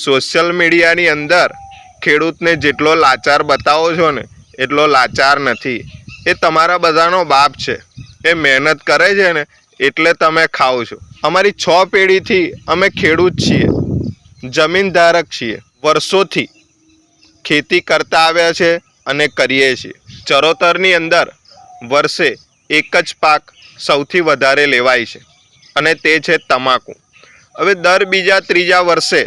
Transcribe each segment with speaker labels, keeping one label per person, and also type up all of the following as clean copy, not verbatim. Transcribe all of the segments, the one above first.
Speaker 1: Social મીડિયાની અંદર ખેડૂતને જેટલો લાચાર બતાવો છો ને એટલો લાચાર નથી. એ તમારા બધાનો બાપ છે. એ મહેનત કરે છે ને એટલે તમે ખાઓ છો. અમારી 6 પેઢીથી અમે ખેડૂત છીએ, જમીન ધારક છીએ. વર્ષોથી ખેતી કરતા આવ્યા છે અને કરીએ છીએ. ચરોતરની અંદર વર્ષે એક જ પાક સૌથી વધારે લેવાય છે અને તે છે તમાકુ. હવે દર બીજા ત્રીજા વર્ષે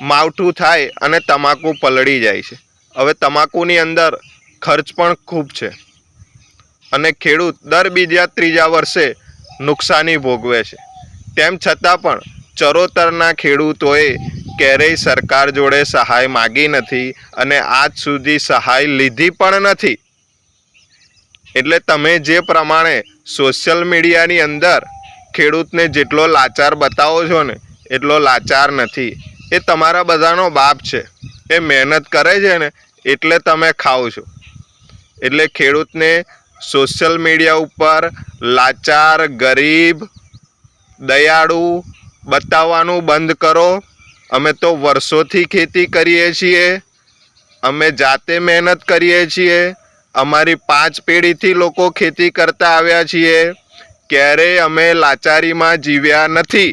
Speaker 1: માવઠું થાય અને તમાકુ પલળી જાય છે. હવે તમાકુની અંદર ખર્ચ પણ ખૂબ છે અને ખેડૂત દર બીજા ત્રીજા વર્ષે નુકસાની ભોગવે છે. તેમ છતાં પણ ચરોતરના ખેડૂતોએ ક્યારેય સરકાર જોડે સહાય માગી નથી અને આજ સુધી સહાય લીધી પણ નથી. એટલે તમે જે પ્રમાણે સોશિયલ મીડિયાની અંદર ખેડૂતને જેટલો લાચાર બતાવો છો ને એટલો લાચાર નથી. એ તમારા બધાનો બાપ છે. એ મહેનત કરે છે ને એટલે તમે ખાઓ છો. એટલે ખેડૂતને સોશિયલ મીડિયા ઉપર લાચાર, ગરીબ, દયાળુ બતાવવાનું બંધ કરો. અમે તો વર્ષોથી ખેતી કરીએ છીએ. અમે જાતે મહેનત કરીએ છીએ. અમારી 5 પેઢીથી લોકો ખેતી કરતા આવ્યા છીએ. ક્યારેય અમે લાચારીમાં જીવ્યા નથી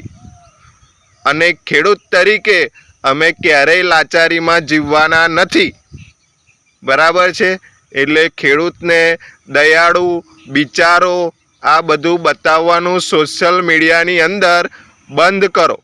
Speaker 1: અને ખેડૂત તરીકે અમે ક્યારેય લાચારીમાં જીવવાના નથી. બરાબર છે? એટલે ખેડૂતને દયાળુ, બિચારો આ બધું બતાવવાનું સોશિયલ મીડિયાની અંદર બંધ કરો.